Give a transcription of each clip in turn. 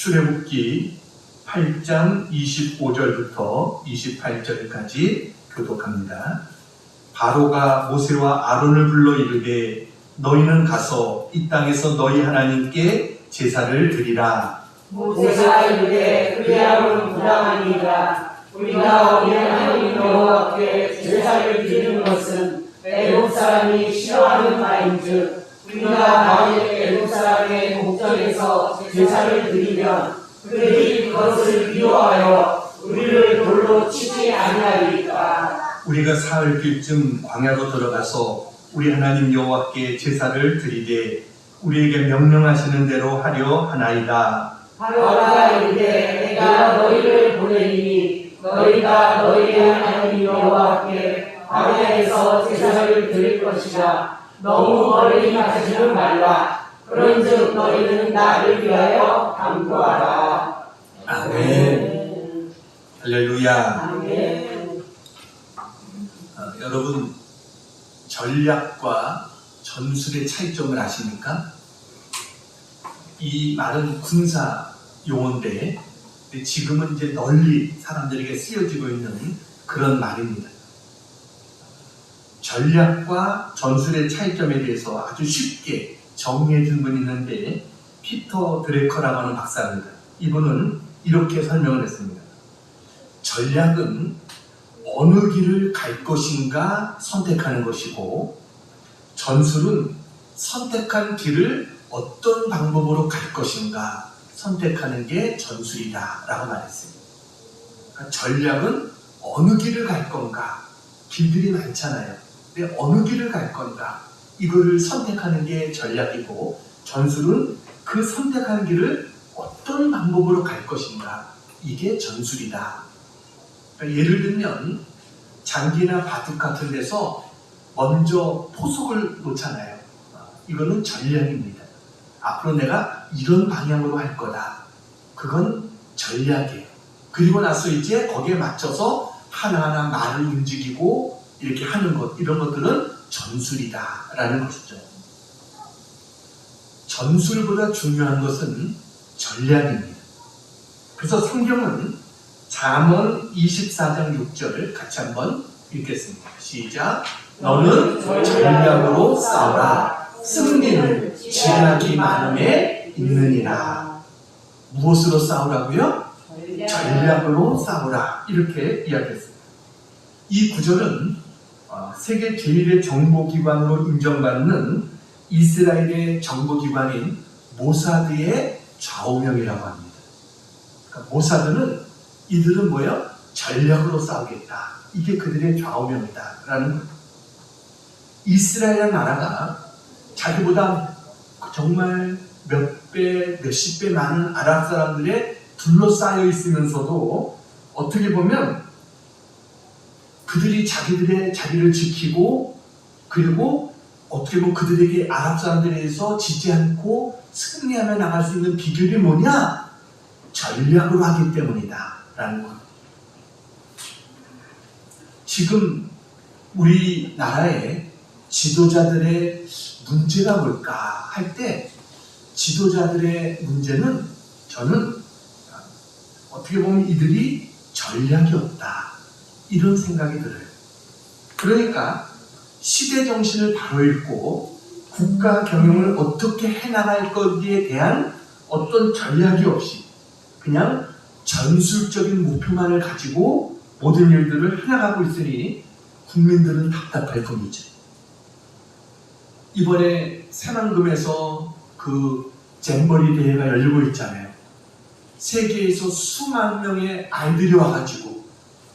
출애굽기 8장 25절부터 28절까지 교독합니다. 바로가 모세와 아론을 불러 이르되 너희는 가서 이 땅에서 너희 하나님께 제사를 드리라. 모세가 이르되 그리하면 부당하니이다. 우리가 우리 하나님 여호와께 제사를 드리는 것은 애굽 사람이 싫어하는 바인즉 우리가 만일 애굽 사람의 목전에서 제사를 드리면 그들이 그것을 미워하여 우리를 돌로 치지 아니하리까. 우리가 사흘길쯤 광야로 들어가서 우리 하나님 여호와께 제사를 드리되 우리에게 명령하시는 대로 하려 하나이다. 바로가 이르되 내가 너희를 보내리니 너희가 너희의 하나님 여호와께 광야에서 제사를 드릴 것이라. 너무 멀리 가지는 말라. 그런즉 너희는 나를 위하여 간구하라. 아멘. 할렐루야. 아멘. 여러분, 전략과 전술의 차이점을 아십니까? 이 말은 군사 용어인데 지금은 이제 널리 사람들에게 쓰여지고 있는 그런 말입니다. 전략과 전술의 차이점에 대해서 아주 쉽게 정리해 준 분이 있는데 피터 드레커라고 하는 박사입니다. 이분은 이렇게 설명을 했습니다. 전략은 어느 길을 갈 것인가 선택하는 것이고 전술은 선택한 길을 어떤 방법으로 갈 것인가 선택하는 게 전술이다 라고 말했습니다. 그러니까 전략은 어느 길을 갈 건가, 길들이 많잖아요. 근데 어느 길을 갈 건가 이거를 선택하는 게 전략이고 전술은 그 선택한 길을 어떤 방법으로 갈 것인가 이게 전술이다. 그러니까 예를 들면 장기나 바둑 같은 데서 먼저 포석을 놓잖아요. 이거는 전략입니다. 앞으로 내가 이런 방향으로 할 거다. 그건 전략이에요. 그리고 나서 이제 거기에 맞춰서 하나하나 말을 움직이고 이렇게 하는 것, 이런 것들은 전술이다라는 것이죠. 전술보다 중요한 것은 전략입니다. 그래서 성경은 잠언 24장 6절을 같이 한번 읽겠습니다. 시작. 너는 전략으로 싸우라. 승리는 지략이 많음에 있느니라. 무엇으로 싸우라고요? 전략으로 싸우라. 이렇게 이야기했습니다. 이 구절은 세계 제1의 정보기관으로 인정받는 이스라엘의 정보기관인 모사드의 좌우명이라고 합니다. 그러니까 모사드는 이들은 뭐예요? 전략으로 싸우겠다. 이게 그들의 좌우명이다 라는 거예요. 이스라엘 나라가 자기보다 정말 몇 배, 몇십 배 많은 아랍 사람들에 둘러싸여 있으면서도 어떻게 보면 그들이 자기들의 자리를 지키고 그리고 어떻게 보면 그들에게 아랍 사람들에 대해서 지지 않고 승리하며 나갈 수 있는 비결이 뭐냐? 전략으로 하기 때문이다 라는 것. 지금 우리나라의 지도자들의 문제가 뭘까 할 때 지도자들의 문제는 저는 어떻게 보면 이들이 전략이 없다 이런 생각이 들어요. 그러니까 시대 정신을 바로 읽고 국가 경영을 어떻게 해나갈 것에 대한 어떤 전략이 없이 그냥 전술적인 목표만을 가지고 모든 일들을 해나가고 있으니 국민들은 답답할 뿐이죠. 이번에 새만금에서 그 잼버리 대회가 열리고 있잖아요. 세계에서 수만 명의 아이들이 와가지고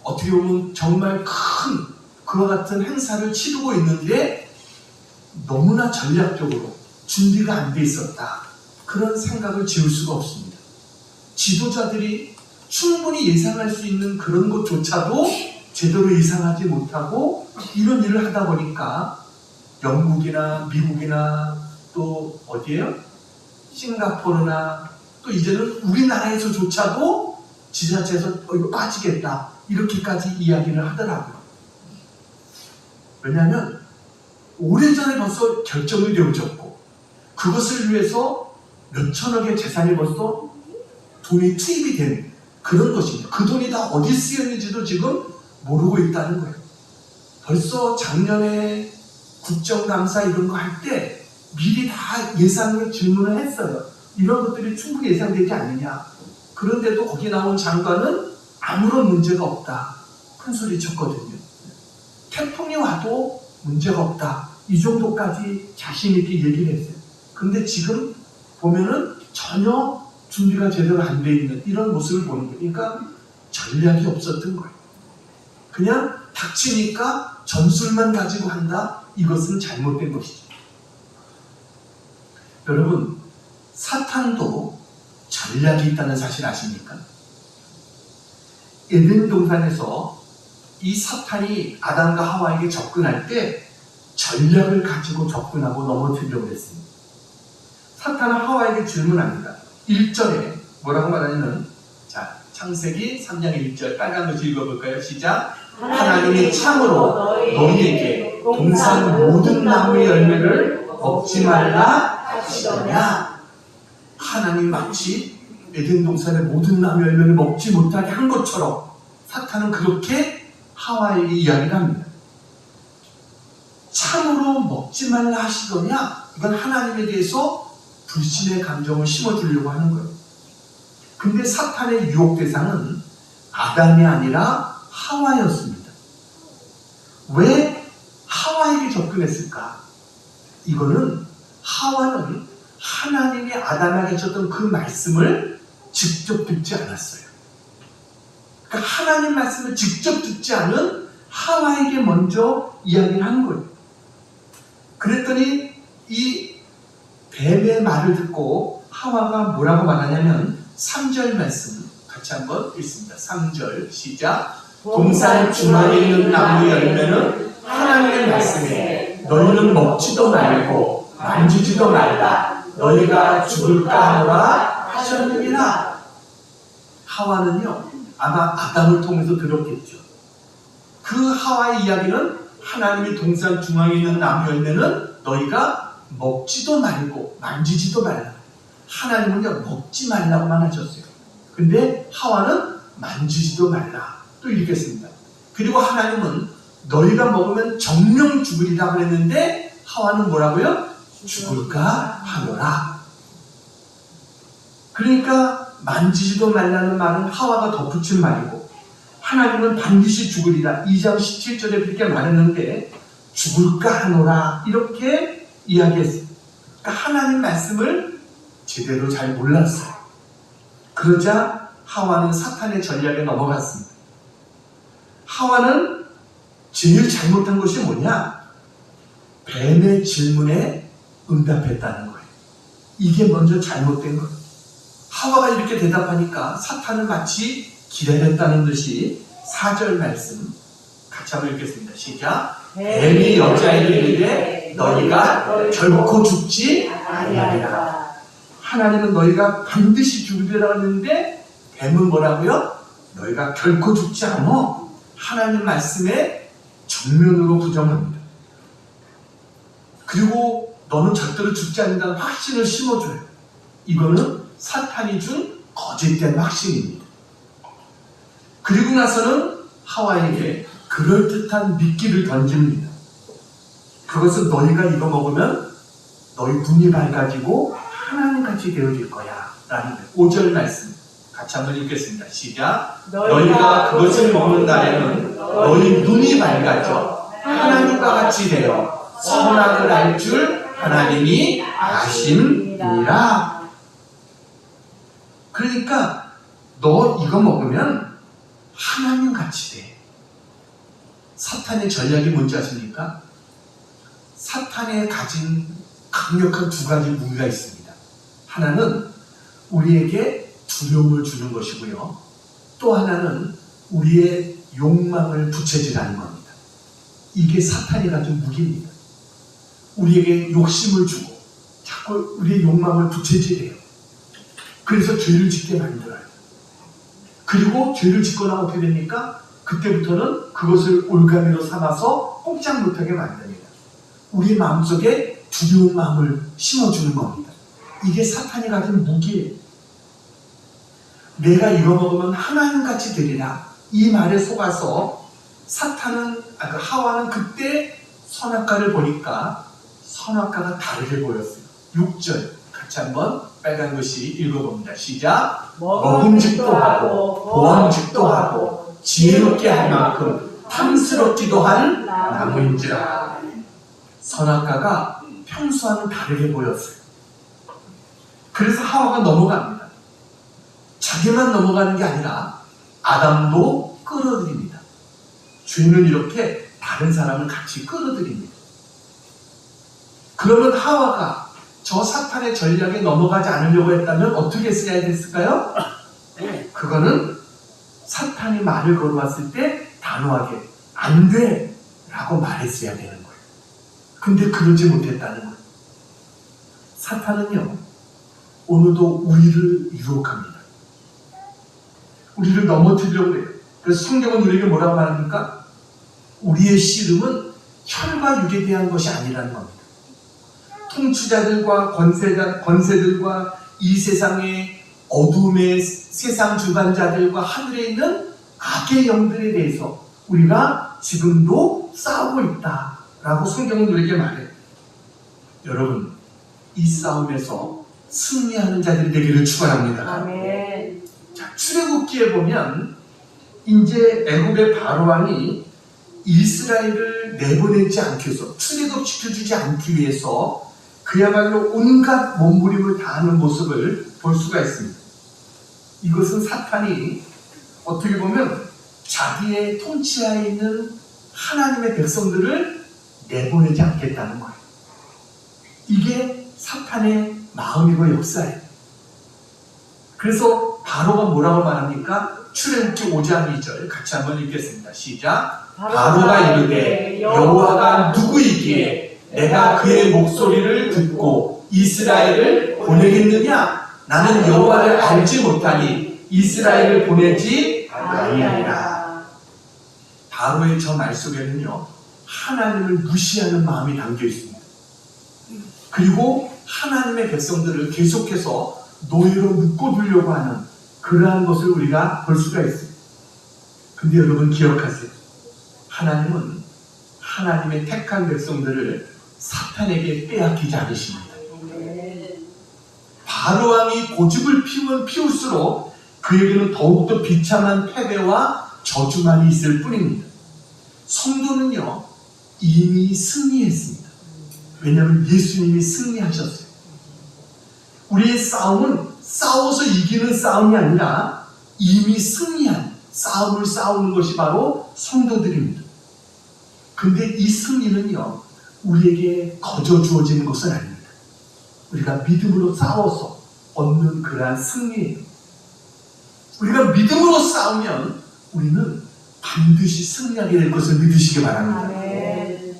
어떻게 보면 정말 큰 그와 같은 행사를 치르고 있는데 너무나 전략적으로 준비가 안 돼 있었다. 그런 생각을 지울 수가 없습니다. 지도자들이 충분히 예상할 수 있는 그런 것조차도 제대로 예상하지 못하고 이런 일을 하다 보니까 영국이나 미국이나 또 어디에요? 싱가포르나 또 이제는 우리나라에서조차도 지자체에서 이거 빠지겠다 이렇게까지 이야기를 하더라고요. 왜냐하면 오래전에 벌써 결정이 되어졌고 그것을 위해서 몇 천억의 재산이 벌써 돈이 투입이 된 그런 것입니다. 그 돈이 다 어디 쓰였는지도 지금 모르고 있다는 거예요. 벌써 작년에 국정감사 이런 거 할 때 미리 다 예상의 질문을 했어요. 이런 것들이 충분히 예상되지 않느냐. 그런데도 거기 나온 장관은 아무런 문제가 없다. 큰 소리 쳤거든요. 태풍이 와도 문제가 없다. 이 정도까지 자신 있게 얘기를 했어요. 근데 지금 보면은 전혀 준비가 제대로 안 돼 있는 이런 모습을 보는 거예요. 그러니까 전략이 없었던 거예요. 그냥 닥치니까 전술만 가지고 한다? 이것은 잘못된 것이죠. 여러분, 사탄도 전략이 있다는 사실 아십니까? 에덴 동산에서 이 사탄이 아담과 하와에게 접근할 때 전략을 가지고 접근하고 넘어뜨리려고 했습니다. 사탄은 하와에게 질문합니다. 1절에 뭐라고 말하냐면, 자, 창세기 3장 1절 빨간 거 읽어볼까요? 시작. 하나님이 참으로 너희에게 동산 모든 나무의 열매를 먹지 말라 하시더냐. 하나님 마치 에덴 동산의 모든 나무의 열매를 먹지 못하게 한 것처럼 사탄은 그렇게 하와에게 이야기를 합니다. 참으로 먹지 말라 하시더냐. 이건 하나님에 대해서 불신의 감정을 심어주려고 하는 거예요. 근데 사탄의 유혹 대상은 아담이 아니라 하와였습니다. 왜 하와에게 접근했을까? 이거는 하와는 하나님이 아담에게 주셨던 그 말씀을 직접 듣지 않았어요. 그러니까 하나님 말씀을 직접 듣지 않은 하와에게 먼저 이야기를 한 거예요. 그랬더니 이 뱀의 말을 듣고 하와가 뭐라고 말하냐면 3절 말씀 같이 한번 읽습니다. 3절 시작. 동산 중앙에 있는 나무 열매는 하나님의 말씀에 너희는 먹지도 말고 만지지도 말라. 너희가 죽을까 하노라 하셨느니라. 하와는요 아마 아담을 통해서 들었겠죠. 그 하와의 이야기는 하나님이 동산 중앙에 있는 나무 열매는 너희가 먹지도 말고 만지지도 말라. 하나님은요 먹지 말라고만 하셨어요. 근데 하와는 만지지도 말라. 또 읽겠습니다. 그리고 하나님은 너희가 먹으면 정령 죽으리라 그랬는데 하와는 뭐라고요? 죽을까 하노라. 그러니까 만지지도 말라는 말은 하와가 덧붙인 말이고 하나님은 반드시 죽으리라 2장 17절에 그렇게 말했는데 죽을까 하노라 이렇게 이야기했어요. 그러니까 하나님 말씀을 제대로 잘 몰랐어요. 그러자 하와는 사탄의 전략에 넘어갔습니다. 하와는 제일 잘못한 것이 뭐냐? 뱀의 질문에 응답했다는 거예요. 이게 먼저 잘못된 거예요. 하와가 이렇게 대답하니까 사탄은 마치 기다렸다는 듯이 4절 말씀 같이 한번 읽겠습니다. 시작. 뱀이 여자에게 이르되 너희가 결코 죽지 아니하리라. 하나님은 너희가 반드시 죽으리라 했는데 뱀은 뭐라고요? 너희가 결코 죽지 않아. 하나님 말씀에 정면으로 부정합니다. 그리고 너는 절대로 죽지 않는다는 확신을 심어줘요. 이거는 사탄이 준 거짓된 확신입니다. 그리고 나서는 하와에게 그럴듯한 미끼를 던집니다. 그것은 너희가 이거 먹으면 너희 눈이 밝아지고 하나님같이 되어질 거야 라는 거예요. 5절 말씀 같이 한번 읽겠습니다. 시작. 너희가 그것을 먹는 날에는 너희 눈이 밝아져 하나님과 같이 되어 선악을 알 줄 하나님이 아심이라. 그러니까 너 이거 먹으면 하나님 같이 돼. 사탄의 전략이 뭔지 아십니까? 사탄에 가진 강력한 두 가지 무기가 있습니다. 하나는 우리에게 두려움을 주는 것이고요. 또 하나는 우리의 욕망을 부채질하는 겁니다. 이게 사탄이 가진 무기입니다. 우리에게 욕심을 주고 자꾸 우리의 욕망을 부채질해요. 그래서 죄를 짓게 만들어요. 그리고 죄를 짓고 나면 어떻게 됩니까? 그때부터는 그것을 올가미로 삼아서 꼼짝 못하게 만듭니다. 우리 마음속에 두려운 마음을 심어주는 겁니다. 이게 사탄이 가진 무기예요. 내가 이거 먹으면 하나님같이 되리라. 이 말에 속아서 사탄은, 하와는 그때 선악과를 보니까 선악과가 다르게 보였어요. 6절 같이 한번 빨간 글씨 읽어봅니다. 시작. 먹음직도 하고 보암직도 하고 지혜롭게 할 만큼 탐스럽기도 한 나무인지라. 선악과가 평소와는 다르게 보였어요. 그래서 하와가 넘어갑니다. 자기만 넘어가는 게 아니라 아담도 끌어들입니다. 죄는 이렇게 다른 사람을 같이 끌어들입니다. 그러면 하와가 저 사탄의 전략에 넘어가지 않으려고 했다면 어떻게 했어야 됐을까요? 그거는 사탄이 말을 걸어왔을 때 단호하게 안 돼! 라고 말했어야 되는 거예요. 근데 그러지 못했다는 거예요. 사탄은요, 오늘도 우리를 유혹합니다. 우리를 넘어뜨리려고 해요. 그래서 성경은 우리에게 뭐라고 말합니까? 우리의 씨름은 혈과 육에 대한 것이 아니라는 겁니다. 통치자들과 권세들과 이 세상의 어둠의 세상 주관자들과 하늘에 있는 악의 영들에 대해서 우리가 지금도 싸우고 있다라고 성경은 우리에게 말해요. 여러분, 이 싸움에서 승리하는 자들이 되기를 축원합니다. 아멘. 자, 출애굽기에 보면 이제 애굽의 바로왕이 이스라엘을 내보내지 않기 위해서, 출애굽시켜주지 않기 위해서 그야말로 온갖 몸부림을 다하는 모습을 볼 수가 있습니다. 이것은 사탄이 어떻게 보면 자기의 통치하에 있는 하나님의 백성들을 내보내지 않겠다는 거예요. 이게 사탄의 마음이고 역사예요. 그래서 바로가 뭐라고 말합니까? 출애굽기 5장 2절 같이 한번 읽겠습니다. 시작. 바로가 이르되 여호와가 누구이기에 내가 그의 목소리를 듣고 이스라엘을 보내겠느냐? 나는 여호와를 알지 못하니 이스라엘을 보내지 아니하리라. 바로의 저 말 속에는요, 하나님을 무시하는 마음이 담겨 있습니다. 그리고 하나님의 백성들을 계속해서 노예로 묶어두려고 하는 그러한 것을 우리가 볼 수가 있어요. 근데 여러분 기억하세요. 하나님은 하나님의 택한 백성들을 사탄에게 빼앗기지 않으십니다. 바로왕이 고집을 피우면 피울수록 그에게는 더욱더 비참한 패배와 저주만이 있을 뿐입니다. 성도는요, 이미 승리했습니다. 왜냐하면 예수님이 승리하셨어요. 우리의 싸움은 싸워서 이기는 싸움이 아니라 이미 승리한 싸움을 싸우는 것이 바로 성도들입니다. 근데 이 승리는요, 우리에게 거저 주어지는 것은 아닙니다. 우리가 믿음으로 싸워서 얻는 그러한 승리예요. 우리가 믿음으로 싸우면 우리는 반드시 승리하게 될 것을 믿으시기 바랍니다. 아멘.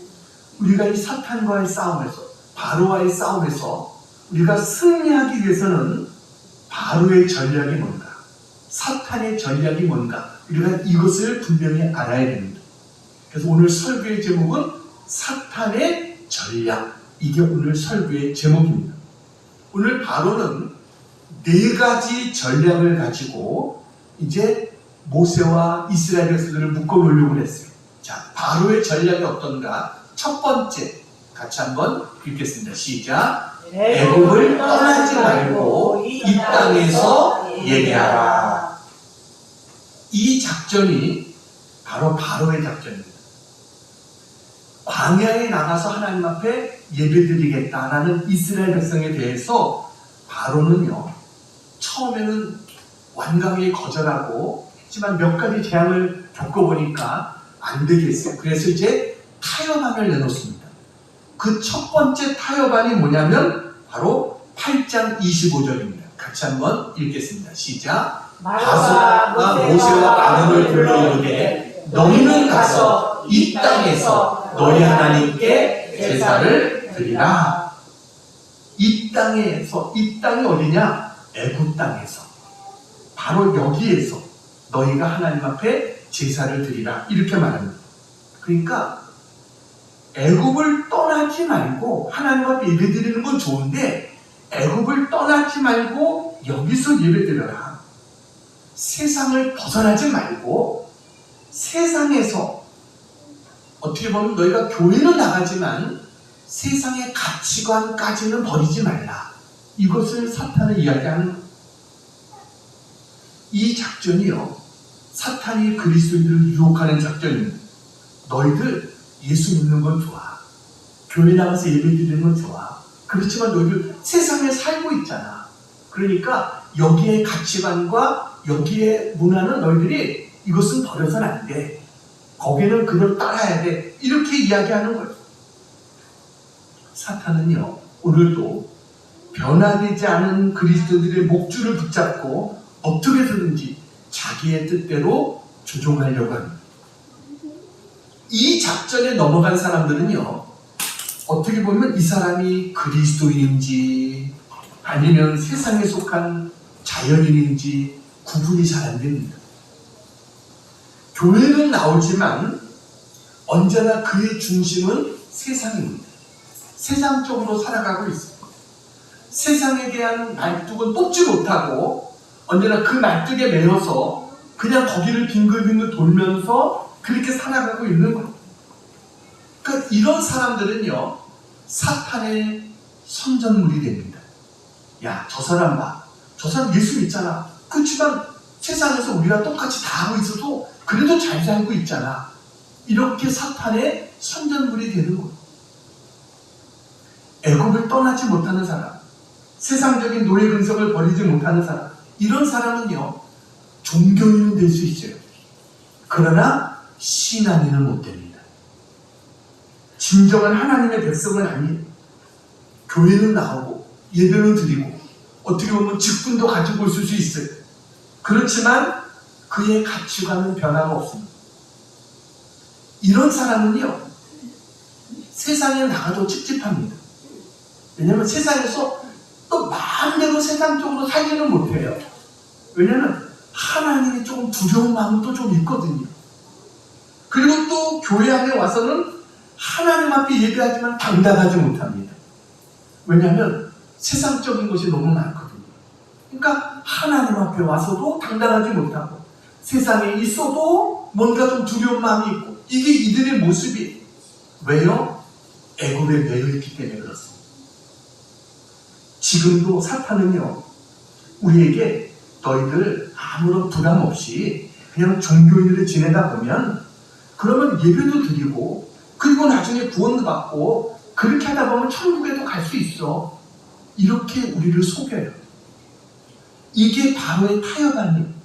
우리가 이 사탄과의 싸움에서, 바로와의 싸움에서 우리가 승리하기 위해서는 바로의 전략이 뭔가, 사탄의 전략이 뭔가, 우리가 이것을 분명히 알아야 됩니다. 그래서 오늘 설교의 제목은 사탄의 전략. 이게 오늘 설교의 제목입니다. 오늘 바로는 4가지 전략을 가지고 이제 모세와 이스라엘 백성들을 묶어놓으려고 했어요. 자, 바로의 전략이 어떤가? 첫 번째, 같이 한번 읽겠습니다. 시작. 애굽을 떠나지 말고 이 땅에서 예배하라. 이 작전이 바로 바로의 작전입니다. 광야에 나가서 하나님 앞에 예배드리겠다라는 이스라엘 백성에 대해서 바로는요, 처음에는 완강히 거절하고 했지만 몇 가지 재앙을 겪어보니까 안 되겠어요. 그래서 이제 타협안을 내놓습니다. 그 첫 번째 타협안이 뭐냐면 바로 8장 25절입니다. 같이 한번 읽겠습니다. 시작. 바로가 모세와 아론을 불러 이르되 너희는 가서 이 땅에서 너희 하나님께 제사를 드리라. 이 땅에서, 이 땅이 어디냐? 애굽 땅에서, 바로 여기에서 너희가 하나님 앞에 제사를 드리라, 이렇게 말합니다. 그러니까 애굽을 떠나지 말고, 하나님 앞에 예배 드리는 건 좋은데 애굽을 떠나지 말고 여기서 예배 드려라. 세상을 벗어나지 말고 세상에서 어떻게 보면 너희가 교회는 나가지만 세상의 가치관까지는 버리지 말라. 이것을 사탄은 이야기하는 거예요. 이 작전이요, 사탄이 그리스도인들을 유혹하는 작전입니다. 너희들 예수 믿는 건 좋아. 교회 나가서 예배 드리는 건 좋아. 그렇지만 너희들 세상에 살고 있잖아. 그러니까 여기에 가치관과 여기에 문화는 너희들이 이것은 버려서는 안 돼. 거기는 그걸 따라야 돼. 이렇게 이야기하는 거예요. 사탄은요, 오늘도 변화되지 않은 그리스도인들의 목줄을 붙잡고 어떻게 해서든지 자기의 뜻대로 조종하려고 합니다. 이 작전에 넘어간 사람들은요, 어떻게 보면 이 사람이 그리스도인인지 아니면 세상에 속한 자연인인지 구분이 잘 안 됩니다. 교회는 나오지만 언제나 그의 중심은 세상입니다. 세상적으로 살아가고 있습니다. 세상에 대한 말뚝은 뽑지 못하고 언제나 그 말뚝에 매여서 그냥 거기를 빙글빙글 돌면서 그렇게 살아가고 있는 거예요. 그러니까 이런 사람들은요, 사탄의 선전물이 됩니다. 야, 저 사람 봐. 저 사람 예수 믿잖아. 그렇지만 세상에서 우리랑 똑같이 다 하고 있어도 그래도 잘 살고 있잖아. 이렇게 사탄의 선전물이 되는 거예요. 애굽을 떠나지 못하는 사람, 세상적인 노예 근성을 버리지 못하는 사람, 이런 사람은요, 종교인은 될 수 있어요. 그러나 신앙인은 못 됩니다. 진정한 하나님의 백성은 아니에요. 교회는 나오고 예배는 드리고 어떻게 보면 직분도 가지고 있을 수 있어요. 그렇지만 그의 가치관은 변화가 없습니다. 이런 사람은요, 세상에 나가도 찝찝합니다. 왜냐하면 세상에서 또 마음대로 세상적으로 살지는 못해요. 왜냐하면 하나님이 조금 두려운 마음도 좀 있거든요. 그리고 또 교회 안에 와서는 하나님 앞에 예배하지만 당당하지 못합니다. 왜냐하면 세상적인 것이 너무 많거든요. 그러니까 하나님 앞에 와서도 당당하지 못하고 세상에 있어도 뭔가 좀 두려운 마음이 있고, 이게 이들의 모습이에요. 왜요? 애굽에 매여있기 때문에 그렇습니다. 지금도 사탄은요, 우리에게 너희들 아무런 부담 없이 그냥 종교인으로 지내다 보면 그러면 예배도 드리고 그리고 나중에 구원도 받고 그렇게 하다 보면 천국에도 갈 수 있어. 이렇게 우리를 속여요. 이게 바로의 타협아니에요.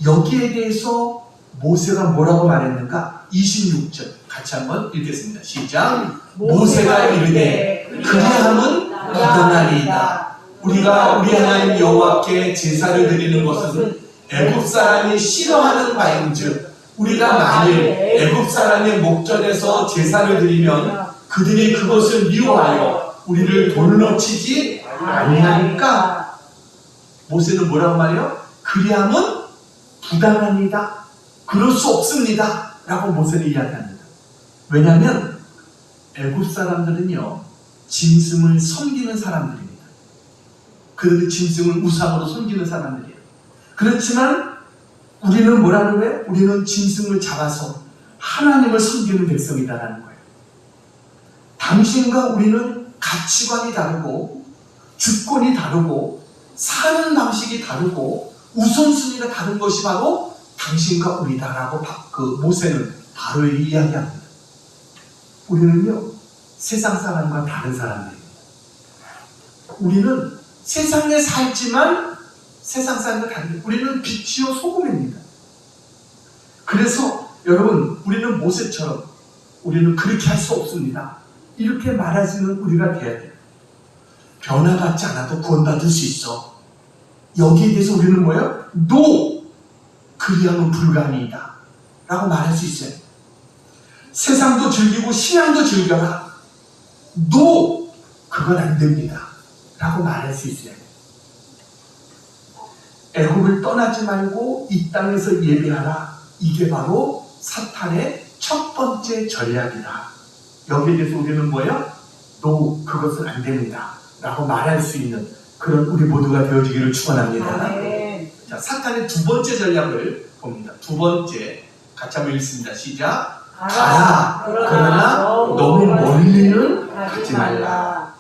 여기에 대해서 모세가 뭐라고 말했는가? 26절 같이 한번 읽겠습니다. 시작. 모세가 이르되 그리함은 부당하리이다. 우리가 우리 하나님 여호와께 제사를 드리는 것은 애굽 사람이 싫어하는 바인즉 우리가 만일 애굽 사람의 목전에서 제사를 드리면 그들이 그것을 미워하여 우리를 돌로 치지 아니하니까. 모세는 뭐라고 말해요? 그리함은 부당합니다. 그럴 수 없습니다. 라고 모세는 이야기합니다. 왜냐하면 애굽 사람들은요, 짐승을 섬기는 사람들입니다. 그 짐승을 우상으로 섬기는 사람들이에요. 그렇지만 우리는 뭐라는 거예요? 우리는 짐승을 잡아서 하나님을 섬기는 백성이다라는 거예요. 당신과 우리는 가치관이 다르고 주권이 다르고 사는 방식이 다르고 우선순위가 다른 것이 바로 당신과 우리다라고 모세는 바로 이야기합니다. 우리는요, 세상 사람과 다른 사람들입니다. 우리는 세상에 살지만 세상 사람과 다릅니다. 우리는 빛이요 소금입니다. 그래서 여러분, 우리는 모세처럼 우리는 그렇게 할 수 없습니다. 이렇게 말하시는 우리가 돼야 돼요. 변화받지 않아도 구원받을 수 있어. 여기에 대해서 우리는 뭐예요? No! 그리함은 불가능이다 라고 말할 수 있어요. 세상도 즐기고 신앙도 즐겨라. No! 그건 안 됩니다 라고 말할 수 있어요. 애굽을 떠나지 말고 이 땅에서 예배하라. 이게 바로 사탄의 첫 번째 전략이다. 여기에 대해서 우리는 뭐예요? No, 그것은 안 됩니다 라고 말할 수 있는 그런 우리 모두가 되어지기를 축원합니다. 자, 사탄의 두 번째 전략을 봅니다. 두 번째, 같이 한번 읽습니다. 시작. 가라. 그러나 너무 멀리는 가지 말라.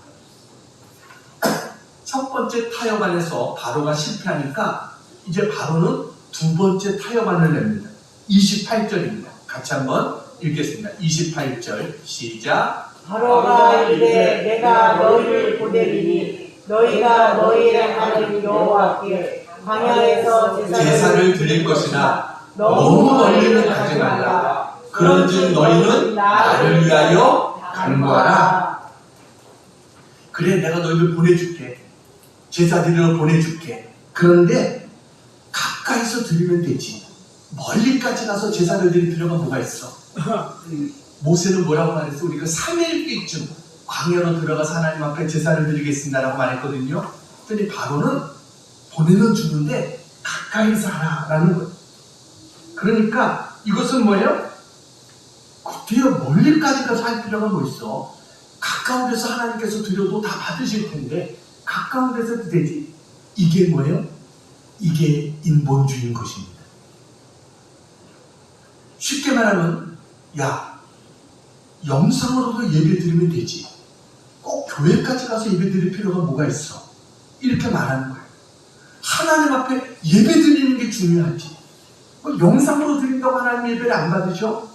첫 번째 타협안에서 바로가 실패하니까 이제 바로는 두 번째 타협안을 냅니다. 28절입니다. 같이 한번 읽겠습니다. 28절 시작. 바로가 이르되 내가 너희를 보내리니 너희가 너희의 하나님 여호와께 광야에서 제사를 드릴 것이나 너무 멀리는 가지 말라. 그런즉 너희는 나를 위하여 간구하라. 그래, 내가 너희를 보내줄게. 제사 드리러 보내줄게. 그런데 가까이서 드리면 되지. 멀리까지 가서 제사를 드릴 필요가 뭐가 있어? 모세는 뭐라고 말했어? 우리가 3일쯤 광야로 들어가서 하나님 앞에 제사를 드리겠습니다라고 말했거든요. 그랬더니 바로는 보내는 주는데 가까이서 하라라는 거예요. 그러니까 이것은 뭐예요? 그때요, 멀리까지 가서 할 필요가 뭐 있어? 가까운 데서 하나님께서 드려도 다 받으실 텐데 가까운 데서도 되지. 이게 뭐예요? 이게 인본주의인 것입니다. 쉽게 말하면, 야, 영상으로도 예배 드리면 되지. 꼭 교회까지 가서 예배 드릴 필요가 뭐가 있어? 이렇게 말하는 거예요. 하나님 앞에 예배 드리는 게 중요하지. 뭐 영상으로 드린다고 하나님 예배를 안 받으셔?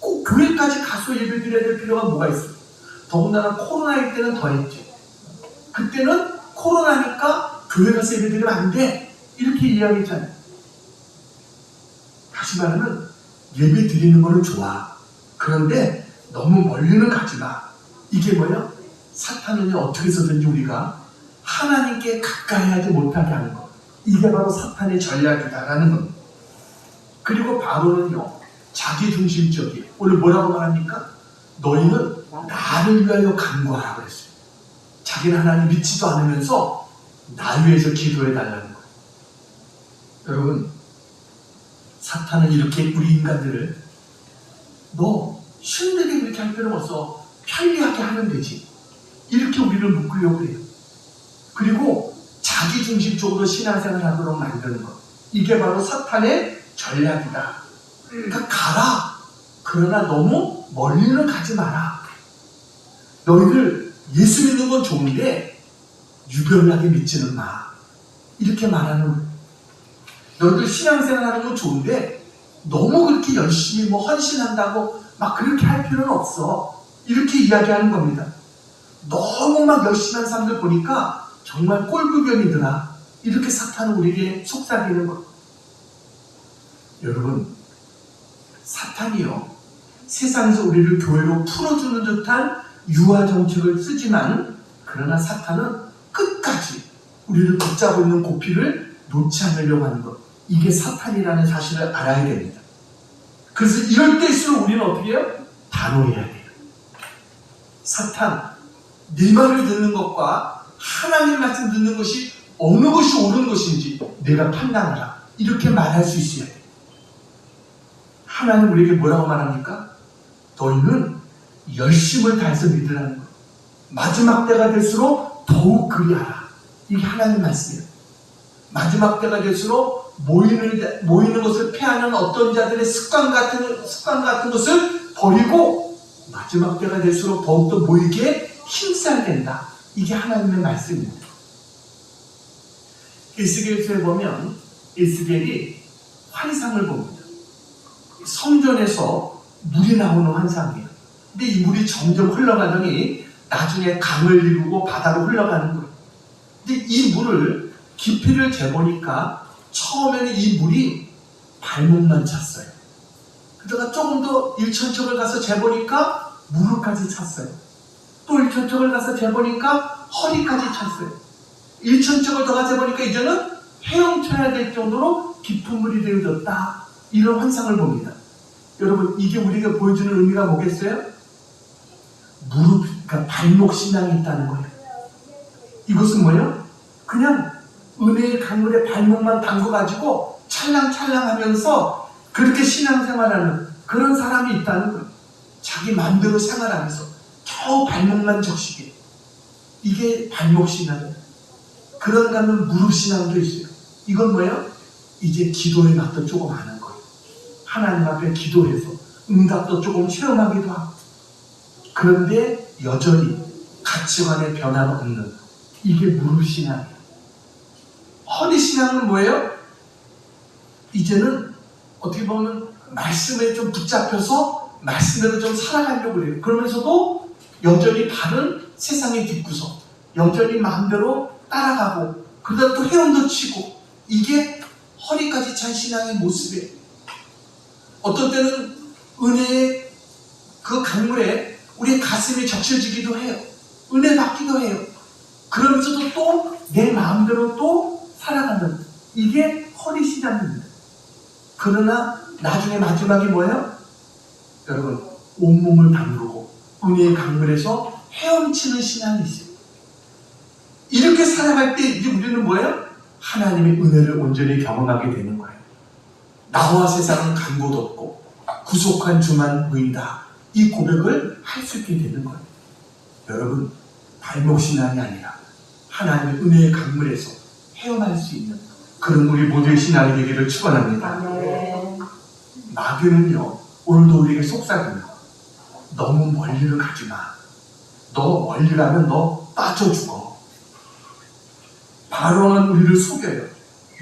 꼭 교회까지 가서 예배 드려야 될 필요가 뭐가 있어? 더군다나 코로나일 때는 더 했죠. 그때는 코로나니까 교회 가서 예배 드리면 안 돼. 이렇게 이야기했잖아요. 다시 말하면 예배 드리는 거는 좋아. 그런데 너무 멀리는 가지 마. 이게 뭐야? 사탄은요, 어떻게 해서든지 우리가 하나님께 가까이 하지 못하게 하는 거. 이게 바로 사탄의 전략이다라는 겁니다. 그리고 바로는요, 자기중심적이에요. 오늘 뭐라고 말합니까? 너희는 나를 위하여 간구하라고 그랬어요. 자기는 하나님 믿지도 않으면서 나 위해서 기도해달라는 거예요. 여러분, 사탄은 이렇게 우리 인간들을 너 힘들게 그렇게 할 필요는 없어. 편리하게 하면 되지. 이렇게 우리를 묶으려고 해요. 그리고 자기중심적으로 신앙생활을 하도록 만드는 것. 이게 바로 사탄의 전략이다. 그러니까 가라. 그러나 너무 멀리는 가지 마라. 너희들 예수 믿는 건 좋은데 유별나게 믿지는 마. 이렇게 말하는 거예요. 너희들 신앙생활 하는 건 좋은데 너무 그렇게 열심히 뭐 헌신한다고 막 그렇게 할 필요는 없어. 이렇게 이야기하는 겁니다. 너무 막 열심히 한 사람들 보니까 정말 꼴불견이더라. 이렇게 사탄은 우리에게 속삭이는 것. 여러분, 사탄이요, 세상에서 우리를 교회로 풀어주는 듯한 유화 정책을 쓰지만, 그러나 사탄은 끝까지 우리를 붙잡고 있는 고피를 놓지 않으려고 하는 것. 이게 사탄이라는 사실을 알아야 됩니다. 그래서 이럴 때일수록 우리는 어떻게 해요? 단호해야 돼요. 사탄, 네 말을 듣는 것과 하나님 말씀 듣는 것이 어느 것이 옳은 것인지 내가 판단하라. 이렇게 말할 수 있어야 돼요. 하나님 우리에게 뭐라고 말합니까? 너희는 열심을 다해서 믿으라는 것. 마지막 때가 될수록 더욱 그리하라. 이게 하나님 말씀이에요. 마지막 때가 될수록 모이는 것을 패하는 어떤 자들의 습관 같은 것을 버리고 마지막 때가 될수록 더욱더 모이기에 힘써야 된다. 이게 하나님의 말씀입니다. 에스겔서에 보면 에스겔이 환상을 봅니다. 성전에서 물이 나오는 환상이에요. 근데 이 물이 점점 흘러가더니 나중에 강을 이루고 바다로 흘러가는 거예요. 근데 이 물을 깊이를 재보니까 처음에는 이 물이 발목만 찼어요. 그러다가 조금 더 1,000척을 가서 재보니까 무릎까지 찼어요. 또 1,000척을 가서 재보니까 허리까지 찼어요. 1,000척을 더 가서 재보니까 이제는 헤엄쳐야 될 정도로 깊은 물이 되어졌다. 이런 환상을 봅니다. 여러분, 이게 우리가 보여주는 의미가 뭐겠어요? 그러니까 발목 신앙이 있다는 거예요. 이것은 뭐예요? 그냥 은혜의 강물에 발목만 담궈가지고 찰랑찰랑 하면서 그렇게 신앙생활하는 그런 사람이 있다는 거예요. 자기 마음대로 생활하면서 겨우 발목만 적시게. 이게 발목 신앙이에요. 그런가 하면 무릎 신앙도 있어요. 이건 뭐예요? 이제 기도의 맛도 조금 아는 거예요. 하나님 앞에 기도해서 응답도 조금 체험하기도 하고. 그런데 여전히 가치관의 변화가 없는 이게 무릎신앙이에요. 허리신앙은 뭐예요? 이제는 어떻게 보면 말씀에 좀 붙잡혀서 말씀대로 좀 살아가려고 그래요. 그러면서도 여전히 발은 세상의 뒷구석, 여전히 마음대로 따라가고 그러다 또 헤엄도 치고, 이게 허리까지 찬 신앙의 모습이에요. 어떤 때는 은혜의 그 강물에 우리 가슴이 적셔지기도 해요. 은혜 받기도 해요. 그러면서도 또 내 마음대로 또 살아가는, 이게 허리신앙입니다. 그러나 나중에 마지막이 뭐예요? 여러분, 온몸을 담그고 은혜의 강물에서 헤엄치는 신앙이 있어요. 이렇게 살아갈 때 이제 우리는 뭐예요? 하나님의 은혜를 온전히 경험하게 되는 거예요. 나와 세상은 간 곳 없고 구속한 주만 보인다. 이 고백을 할 수 있게 되는 거예요. 여러분, 발목신앙이 아니라 하나님의 은혜의 강물에서 헤어날 수 있는 그런 우리 모두의 신앙이 되기를 축원합니다. 마귀는요, 오늘도 우리에게 속삭입니다. 너무 멀리를 가지 마. 너 멀리 가면 너 빠져 죽어. 바로는 우리를 속여요.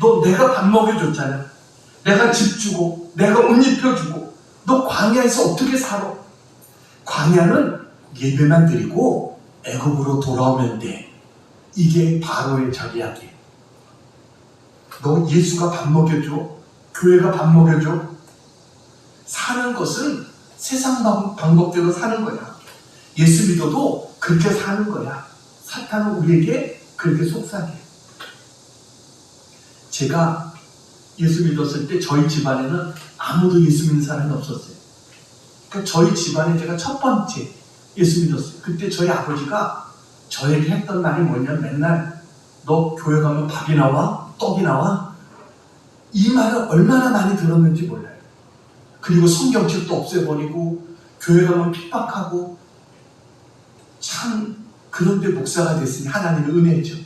너 내가 밥 먹여줬잖아. 내가 집 주고 내가 옷 입혀주고 너 광야에서 어떻게 살아? 광야는 예배만 드리고 애굽으로 돌아오면 돼. 이게 바로의 전략이에요. 너 예수가 밥 먹여줘? 교회가 밥 먹여줘? 사는 것은 세상 방법대로 사는 거야. 예수 믿어도 그렇게 사는 거야. 사탄은 우리에게 그렇게 속삭여요. 제가 예수 믿었을 때 저희 집안에는 아무도 예수 믿는 사람이 없었어요. 그러니까 저희 집안에 제가 첫 번째 예수 믿었어요. 그때 저희 아버지가 저에게 했던 말이 뭐냐면 맨날 너 교회 가면 밥이 나와? 떡이 나와? 이 말을 얼마나 많이 들었는지 몰라요. 그리고 성경책도 없애버리고 교회 가면 핍박하고, 참 그런데 목사가 됐으니 하나님의 은혜죠.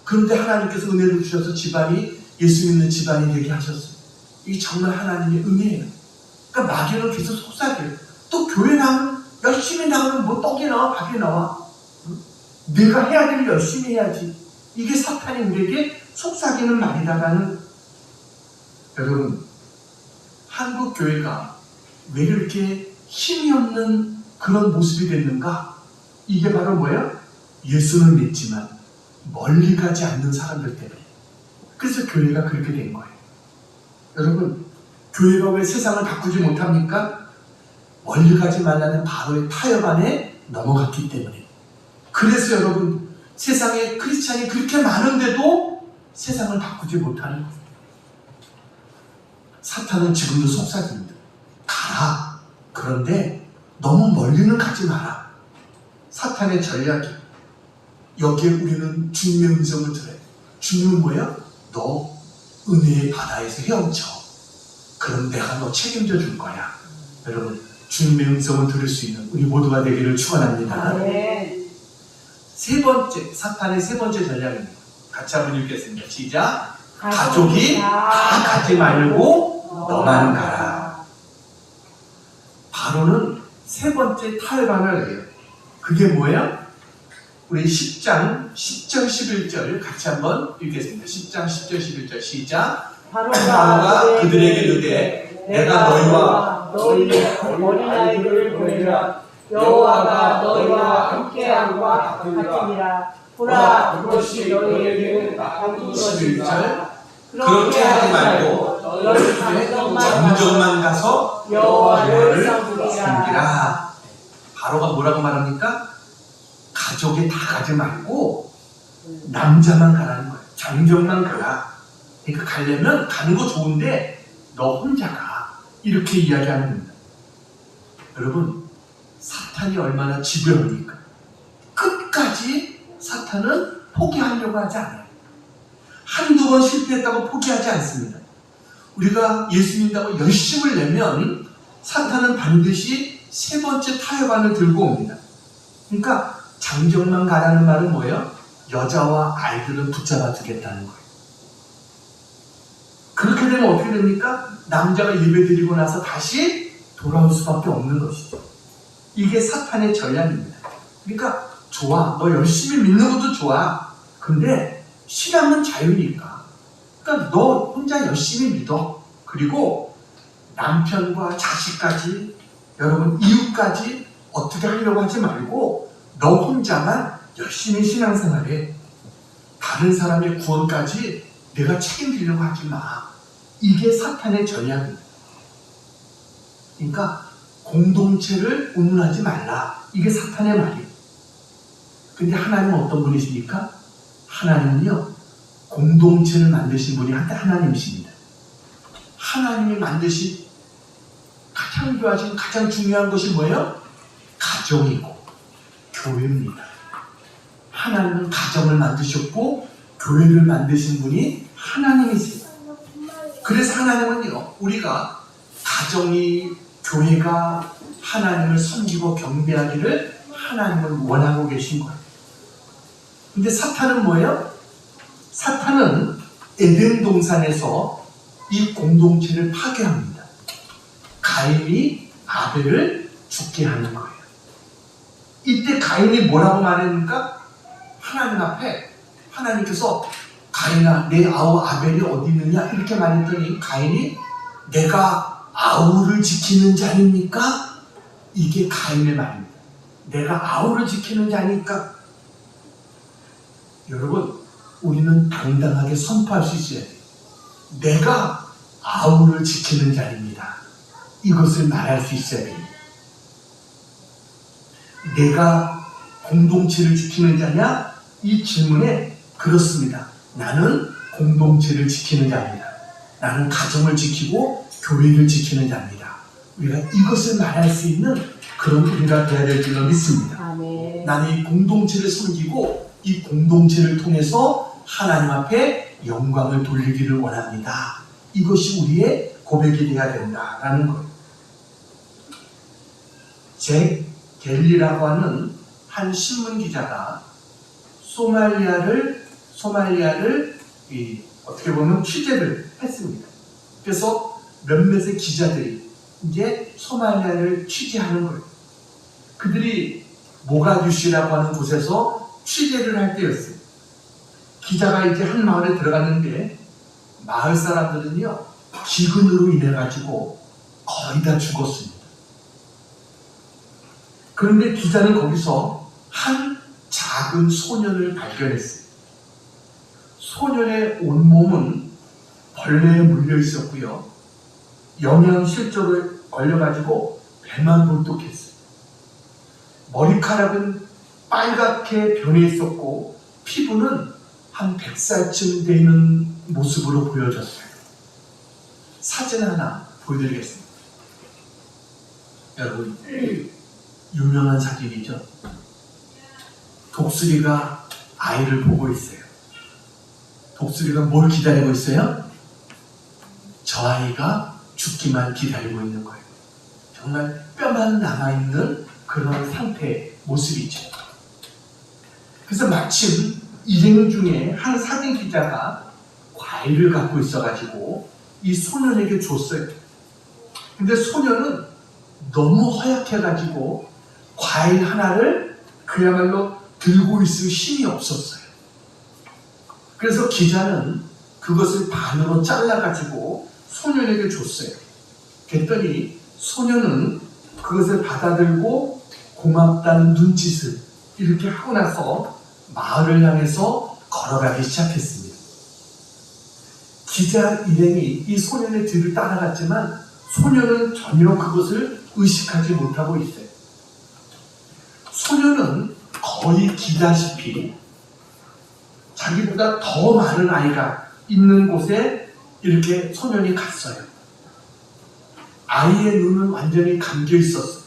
그런데 하나님께서 은혜를 주셔서 집안이 예수 믿는 집안이 되게 하셨어요. 이게 정말 하나님의 은혜예요. 그러니까 마귀는 계속 속삭여요. 또 교회 나오면 열심히 나오면 뭐 떡이 나와 밥이 나와? 내가 해야 될 일 열심히 해야지. 이게 사탄이 우리에게 속삭이는 말이다라는. 여러분, 한국 교회가 왜 이렇게 힘이 없는 그런 모습이 됐는가? 이게 바로 뭐예요? 예수는 믿지만 멀리 가지 않는 사람들 때문에. 그래서 교회가 그렇게 된 거예요. 여러분, 교회가 왜 세상을 바꾸지 못합니까? 멀리 가지 말라는 바로의 타협 안에 넘어갔기 때문에. 그래서 여러분, 세상에 크리스찬이 그렇게 많은데도 세상을 바꾸지 못하는 거예요. 사탄은 지금도 속삭입니다. 가라. 그런데 너무 멀리는 가지 마라. 사탄의 전략이. 여기에 우리는 주님의 음성을 들어요. 주님은 뭐야? 너 은혜의 바다에서 헤엄쳐. 그럼 내가 너 책임져 줄 거야. 여러분, 주님의 음성을 들을 수 있는 우리 모두가 되기를 축원합니다. 세 번째, 사탄의 세 번째 전략입니다. 같이 한번 읽겠습니다. 시작. 가족이 다 가지 말고 너만 가라. 바로는 세 번째 타협안을 해요. 그게 뭐예요? 우리 10장 10절 11절 같이 한번 읽겠습니다. 10장 10절 11절 시작. 바로가 그들에게 이르되 내가 너희와 너희의 어린아이들을 보내면 여호와가 너희와 함께함과 같으니라. 보라, 그것이 너희에게는 나쁜 것이니라. 그렇게 하지 말고 너희 장정만 가서 여호와를 섬기라. 바로가 뭐라고 말합니까? 가족이 다 가지 말고 남자만 가라는 거예요. 장정만 가라. 그러니까 가려면 가는 거 좋은데 너 혼자 가. 이렇게 이야기하는 겁니다. 여러분, 사탄이 얼마나 집요합니까? 끝까지 사탄은 포기하려고 하지 않아요. 한두 번 실패했다고 포기하지 않습니다. 우리가 예수 믿는다고 열심을 내면 사탄은 반드시 세 번째 타협안을 들고 옵니다. 그러니까 장정만 가라는 말은 뭐예요? 여자와 아이들을 붙잡아 두겠다는 거예요. 그렇게 되면 어떻게 됩니까? 남자가 예배드리고 나서 다시 돌아올 수밖에 없는 것이죠. 이게 사탄의 전략입니다. 그러니까 좋아, 너 열심히 믿는 것도 좋아. 근데 신앙은 자유니까. 그러니까 너 혼자 열심히 믿어. 그리고 남편과 자식까지, 여러분 이웃까지 어떻게 하려고 하지 말고 너 혼자만 열심히 신앙생활해. 다른 사람의 구원까지 내가 책임지려고 하지 마. 이게 사탄의 전략입니다. 그러니까 공동체를 운운하지 말라. 이게 사탄의 말이에요. 근데 하나님은 어떤 분이십니까? 하나님은요, 공동체를 만드신 분이 하나님이십니다. 하나님이 만드신 가장 좋아하신 가장 중요한 것이 뭐예요? 가정이고 교회입니다. 하나님은 가정을 만드셨고 교회를 만드신 분이 하나님이세요. 그래서 하나님은요, 우리가 가정이, 교회가 하나님을 섬기고 경배하기를 하나님은 원하고 계신 거예요. 근데 사탄은 뭐예요? 사탄은 에덴 동산에서 이 공동체를 파괴합니다. 가인이 아벨을 죽게 하는 거예요. 이때 가인이 뭐라고 말했는가? 하나님 앞에 하나님께서 가인아, 내 아우 아벨이 어디 있느냐? 이렇게 말했더니 가인이 내가 아우를 지키는 자입니까? 이게 가인의 말입니다. 내가 아우를 지키는 자니까. 여러분, 우리는 당당하게 선포할 수 있어야 돼요. 내가 아우를 지키는 자입니다. 이것을 말할 수 있어야 됩니다. 내가 공동체를 지키는 자냐? 이 질문에 그렇습니다. 나는 공동체를 지키는 자입니다. 나는 가정을 지키고 교회를 지키는 자입니다. 우리가 이것을 말할 수 있는 그런 우리가 되어야 될 줄로 믿습니다. 아멘. 나는 이 공동체를 섬기고 이 공동체를 통해서 하나님 앞에 영광을 돌리기를 원합니다. 이것이 우리의 고백이 되어야 된다라는 거예요. 잭 갤리라고 하는 한 신문 기자가 소말리아를 어떻게 보면 취재를 했습니다. 그래서 몇몇의 기자들이 이제 소말리아를 취재하는 거예요. 그들이 모가디슈라고 하는 곳에서 취재를 할 때였어요. 기자가 이제 한 마을에 들어갔는데 마을 사람들은요, 기근으로 인해 가지고 거의 다 죽었습니다. 그런데 기자는 거기서 한 작은 소년을 발견했어요. 소년의 온몸은 벌레에 물려 있었고요. 영양실조로 걸려가지고 배만 볼록했어요. 머리카락은 빨갛게 변해 있었고 피부는 한 100살쯤 되는 모습으로 보여졌어요. 사진 하나 보여드리겠습니다. 여러분, 유명한 사진이죠. 독수리가 아이를 보고 있어요. 독수리가 뭘 기다리고 있어요? 저 아이가 죽기만 기다리고 있는 거예요. 정말 뼈만 남아있는 그런 상태의 모습이죠. 그래서 마침 일행 중에 한 사진 기자가 과일을 갖고 있어가지고 이 소년에게 줬어요. 근데 소년은 너무 허약해가지고 과일 하나를 그야말로 들고 있을 힘이 없었어요. 그래서 기자는 그것을 반으로 잘라가지고 소년에게 줬어요. 그랬더니 소년은 그것을 받아들고 고맙다는 눈짓을 이렇게 하고 나서 마을을 향해서 걸어가기 시작했습니다. 기자 일행이 이 소년의 뒤를 따라갔지만 소년은 전혀 그것을 의식하지 못하고 있어요. 소년은 거의 기다시피 자기보다 더 많은 아이가 있는 곳에 이렇게 소년이 갔어요. 아이의 눈은 완전히 감겨 있었어요.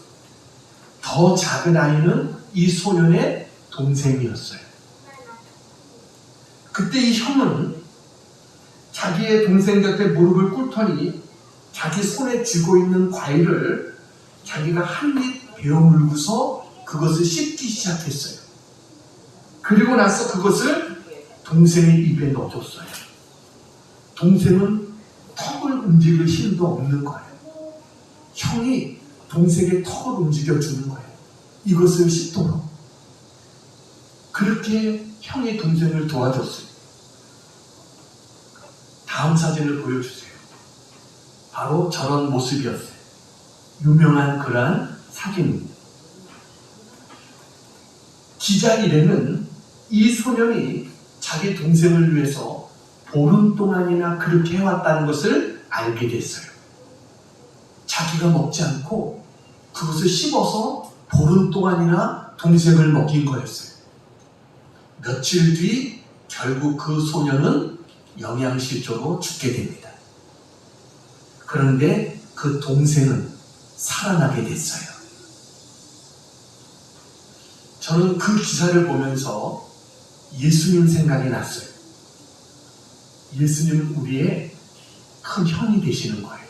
더 작은 아이는 이 소년의 동생이었어요. 그때 이 형은 자기의 동생 곁에 무릎을 꿇더니 자기 손에 쥐고 있는 과일을 자기가 한 입 베어 물고서 그것을 씹기 시작했어요. 그리고 나서 그것을 동생의 입에 넣어줬어요. 동생은 턱을 움직일 힘도 없는 거예요. 형이 동생의 턱을 움직여주는 거예요. 이것을 십도로. 그렇게 형이 동생을 도와줬어요. 다음 사진을 보여주세요. 바로 저런 모습이었어요. 유명한 그러한 사진입니다. 기자 일행은 이 소년이 자기 동생을 위해서 보름 동안이나 그렇게 해왔다는 것을 알게 됐어요. 자기가 먹지 않고 그것을 씹어서 보름 동안이나 동생을 먹인 거였어요. 며칠 뒤 결국 그 소년은 영양실조로 죽게 됩니다. 그런데 그 동생은 살아나게 됐어요. 저는 그 기사를 보면서 예수님 생각이 났어요. 예수님은 우리의 큰 형이 되시는 거예요.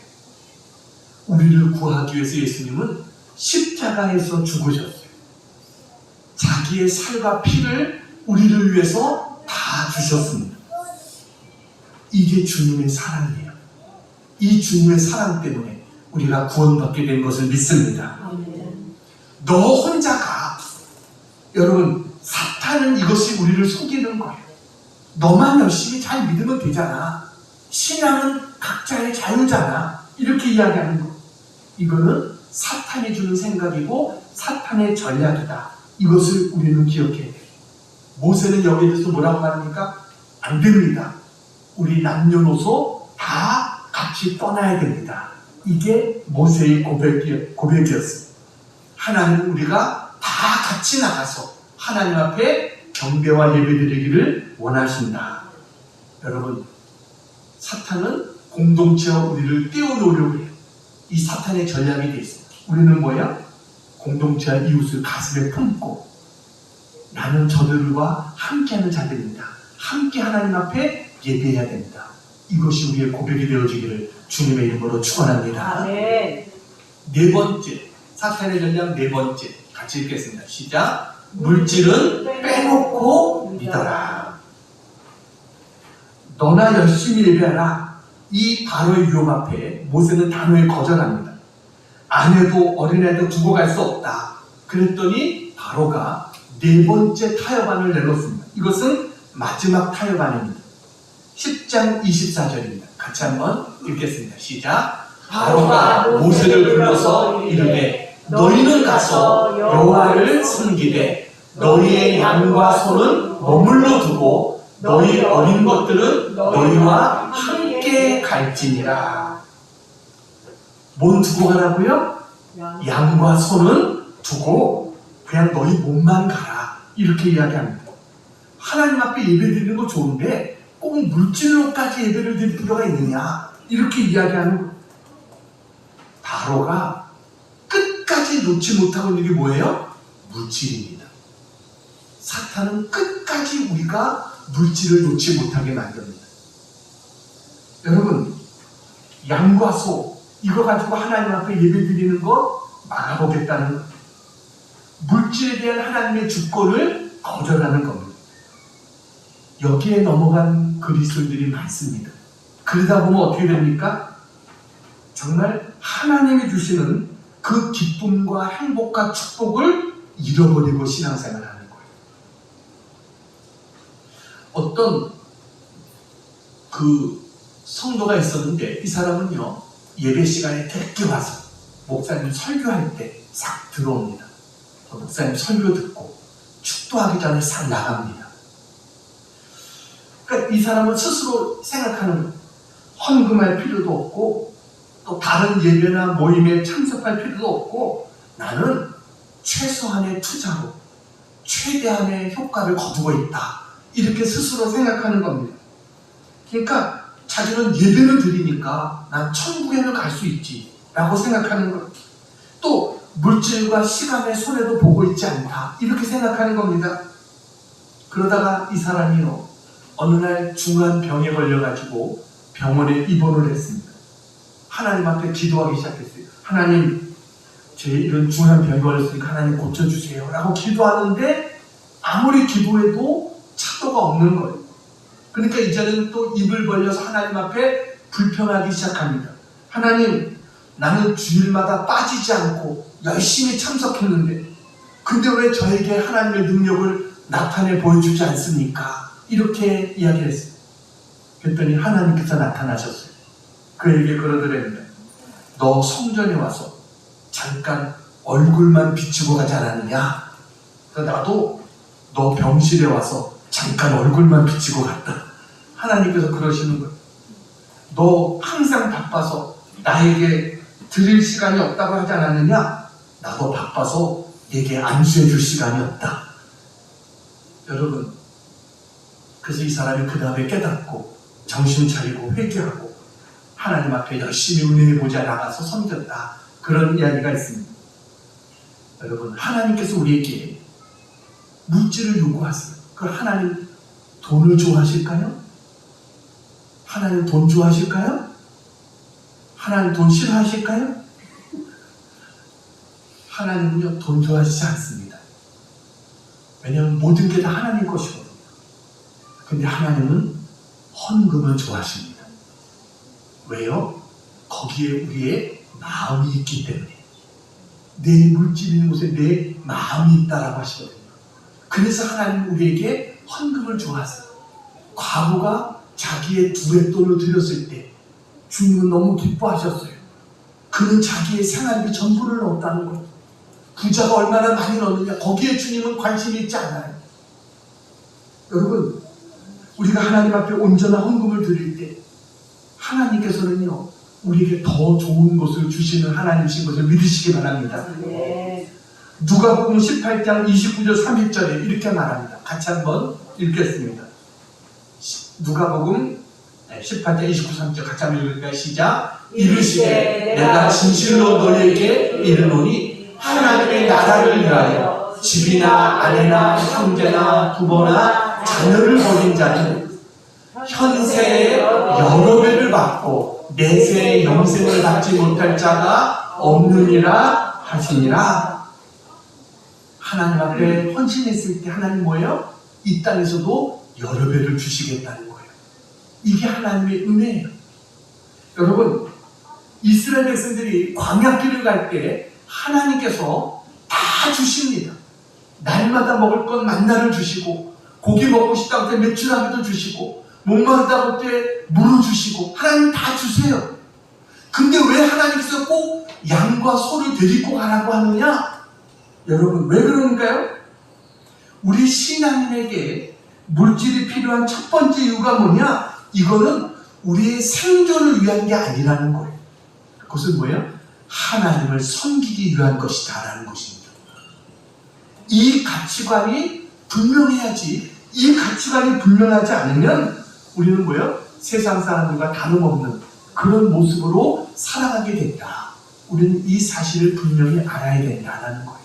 우리를 구하기 위해서 예수님은 십자가에서 죽으셨어요. 자기의 살과 피를 우리를 위해서 다 주셨습니다. 이게 주님의 사랑이에요. 이 주님의 사랑 때문에 우리가 구원받게 된 것을 믿습니다. 너 혼자 가. 여러분, 사탄은 이것이 우리를 속이는 거예요. 너만 열심히 잘 믿으면 되잖아. 신앙은 각자의 자유잖아. 이렇게 이야기하는 거. 이거는 사탄이 주는 생각이고 사탄의 전략이다. 이것을 우리는 기억해야 돼요. 모세는 여기에 대해서 뭐라고 말합니까? 안 됩니다. 우리 남녀노소 다 같이 떠나야 됩니다. 이게 모세의 고백이었습니다. 하나님은 우리가 다 같이 나가서 하나님 앞에 경배와 예배드리기를 원하신다. 여러분, 사탄은 공동체와 우리를 떼어놓으려고 해요. 이 사탄의 전략이 되어 있습니다. 우리는 뭐야? 공동체와 이웃을 가슴에 품고 나는 저들과 함께하는 자들입니다. 함께 하나님 앞에 예배해야 됩니다. 이것이 우리의 고백이 되어지기를 주님의 이름으로 축원합니다. 아멘. 네 번째, 사탄의 전략 네 번째, 같이 읽겠습니다. 시작. 물질은 빼놓고 믿어라. 너나 열심히 예배하라. 이 바로의 유혹 앞에 모세는 단호히 거절합니다. 아내도 어린애도 두고 갈 수 없다. 그랬더니 바로가 네 번째 타협안을 내놓습니다. 이것은 마지막 타협안입니다. 10장 24절입니다. 같이 한번 읽겠습니다. 시작. 바로가 모세를 불러서 이르되 너희는 가서 여호와를 섬기되 너희의 양과 소는 머물러 두고 너희 어린 것들은 너희와 함께 갈지니라. 뭔 두고 가라고요? 양과 소는 두고 그냥 너희 몸만 가라. 이렇게 이야기합니다. 하나님 앞에 예배드리는 거 좋은데 꼭 물질로까지 예배를 드릴 필요가 있느냐? 이렇게 이야기하는 거예요. 바로가 끝까지 놓지 못하고 있는 게 뭐예요? 물질입니다. 사탄은 끝까지 우리가 물질을 놓지 못하게 만듭니다. 여러분, 양과 소 이거 가지고 하나님 앞에 예배드리는 거 막아보겠다는 것. 물질에 대한 하나님의 주권을 거절하는 겁니다. 여기에 넘어간 그리스도인들이 많습니다. 그러다 보면 어떻게 됩니까? 정말 하나님이 주시는 그 기쁨과 행복과 축복을 잃어버리고 신앙생활을 하는 거예요. 어떤 그 성도가 있었는데 이 사람은요, 예배 시간에 늦게 와서 목사님 설교할 때 싹 들어옵니다. 목사님 설교 듣고 축도하기 전에 싹 나갑니다. 그러니까 이 사람은 스스로 생각하는 거예요. 헌금할 필요도 없고 또 다른 예배나 모임에 참석할 필요도 없고 나는 최소한의 투자로 최대한의 효과를 거두고 있다. 이렇게 스스로 생각하는 겁니다. 그러니까 자기는 예배를 드리니까 난 천국에는 갈 수 있지 라고 생각하는 것. 또 물질과 시간의 손해도 보고 있지 않다 이렇게 생각하는 겁니다. 그러다가 이 사람이요, 어느 날 중한 병에 걸려가지고 병원에 입원을 했습니다. 하나님 앞에 기도하기 시작했어요. 하나님, 제 이런 중한 병에 걸렸으니까 하나님 고쳐주세요 라고 기도하는데 아무리 기도해도 차도가 없는 거예요. 그러니까 이제는 또 입을 벌려서 하나님 앞에 불평하기 시작합니다. 하나님, 나는 주일마다 빠지지 않고 열심히 참석했는데 근데 왜 저에게 하나님의 능력을 나타내 보여주지 않습니까? 이렇게 이야기를 했어요. 그랬더니 하나님께서 나타나셨어요. 그에게 그러더랍니다. 너 성전에 와서 잠깐 얼굴만 비추고 가지 않았느냐? 나도 너 병실에 와서 잠깐 얼굴만 비추고 갔다. 하나님께서 그러시는 거예요. 너 항상 바빠서 나에게 드릴 시간이 없다고 하지 않았느냐? 나도 바빠서 내게 안수해 줄 시간이 없다. 여러분, 그래서 이 사람이 그 다음에 깨닫고 정신 차리고 회개하고 하나님 앞에 열심히 은혜의 보좌에 나가서 섬겼다. 그런 이야기가 있습니다. 여러분, 하나님께서 우리에게 물질을 요구하세요. 그 하나님 돈을 좋아하실까요? 하나님 돈 좋아하실까요? 하나님 돈 싫어하실까요? 하나님은요, 돈 좋아하시지 않습니다. 왜냐하면 모든 게 다 하나님 것이거든요. 근데 하나님은 헌금을 좋아하십니다. 왜요? 거기에 우리의 마음이 있기 때문에. 내 물질 있는 곳에 내 마음이 있다라고 하시거든요. 그래서 하나님 우리에게 헌금을 좋아하세요. 과부가 자기의 두레돈을 드렸을 때 주님은 너무 기뻐하셨어요. 그는 자기의 생활비 전부를 넣었다는 거예요. 부자가 얼마나 많이 넣느냐, 거기에 주님은 관심이 있지 않아요. 여러분, 우리가 하나님 앞에 온전한 헌금을 드릴 때 하나님께서는요, 우리에게 더 좋은 것을 주시는 하나님이신 것을 믿으시기 바랍니다. 누가복음 18장 29절 30절에 이렇게 말합니다. 같이 한번 읽겠습니다. 누가복음 18장 29, 30절 같이 한번 읽을까요? 시작. 이르시되 내가 진실로 너희에게 이르노니 하나님의 나라를 위하여 집이나 아내나 형제나 부모나 자녀를 버린 자는 현세에 여러 배를 받고 내세에 영생을 받지 못할 자가 없느니라 하시니라. 하나님 앞에 헌신했을 때 하나님 뭐예요? 이 땅에서도 여러 배를 주시겠다는 거예요. 이게 하나님의 은혜예요. 여러분, 이스라엘 백성들이 광야길을 갈 때 하나님께서 다 주십니다. 날마다 먹을 것 만나를 주시고, 고기 먹고 싶다고 할 때 메추라기도 주시고, 목마르다고 할 때 물을 주시고, 하나님 다 주세요. 근데 왜 하나님께서 꼭 양과 소를 데리고 가라고 하느냐? 여러분, 왜 그런가요? 우리 신앙인에게 물질이 필요한 첫 번째 이유가 뭐냐? 이거는 우리의 생존을 위한 게 아니라는 거예요. 그것은 뭐예요? 하나님을 섬기기 위한 것이다 라는 것입니다. 이 가치관이 분명해야지, 이 가치관이 분명하지 않으면 우리는 뭐예요? 세상 사람들과 다름없는 그런 모습으로 살아가게 된다. 우리는 이 사실을 분명히 알아야 된다는 거예요.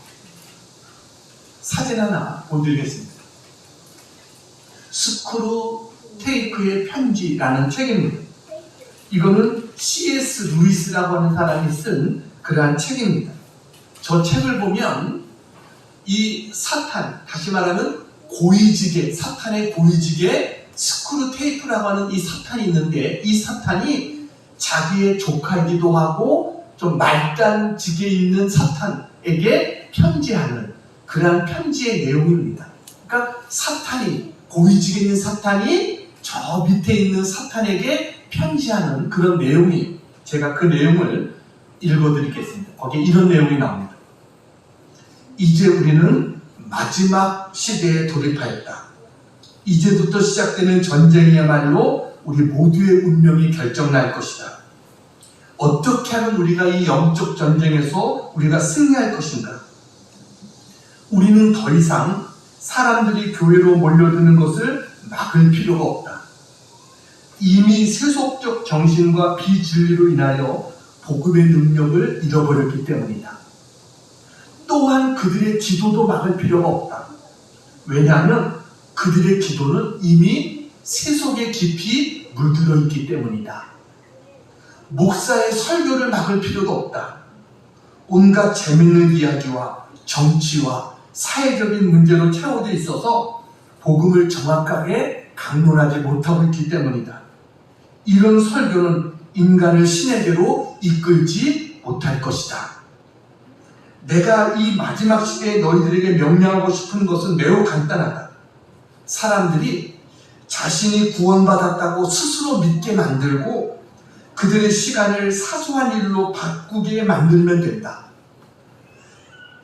사진 하나 보여드리겠습니다. 스크루 테이크의 편지라는 책입니다. 이거는 C.S. 루이스라고 하는 사람이 쓴 그러한 책입니다. 저 책을 보면 이 사탄, 다시 말하면 고위직의, 사탄의 고위직의 스크루 테이프라고 하는 이 사탄이 있는데, 이 사탄이 자기의 조카이기도 하고 좀 말단직에 있는 사탄에게 편지하는 그러한 편지의 내용입니다. 그러니까 사탄이, 고위직에 있는 사탄이 저 밑에 있는 사탄에게 편지하는 그런 내용이, 제가 그 내용을 읽어드리겠습니다. 거기에 이런 내용이 나옵니다. 이제 우리는 마지막 시대에 돌입하였다. 이제부터 시작되는 전쟁이야말로 우리 모두의 운명이 결정날 것이다. 어떻게 하면 우리가 이 영적 전쟁에서 우리가 승리할 것인가? 우리는 더 이상 사람들이 교회로 몰려드는 것을 막을 필요가 없다. 이미 세속적 정신과 비진리로 인하여 복음의 능력을 잃어버렸기 때문이다. 또한 그들의 기도도 막을 필요가 없다. 왜냐하면 그들의 기도는 이미 세속에 깊이 물들어 있기 때문이다. 목사의 설교를 막을 필요도 없다. 온갖 재밌는 이야기와 정치와 사회적인 문제로 채워져 있어서 복음을 정확하게 강론하지 못하고 있기 때문이다. 이런 설교는 인간을 신에게로 이끌지 못할 것이다. 내가 이 마지막 시대에 너희들에게 명령하고 싶은 것은 매우 간단하다. 사람들이 자신이 구원받았다고 스스로 믿게 만들고 그들의 시간을 사소한 일로 바꾸게 만들면 된다.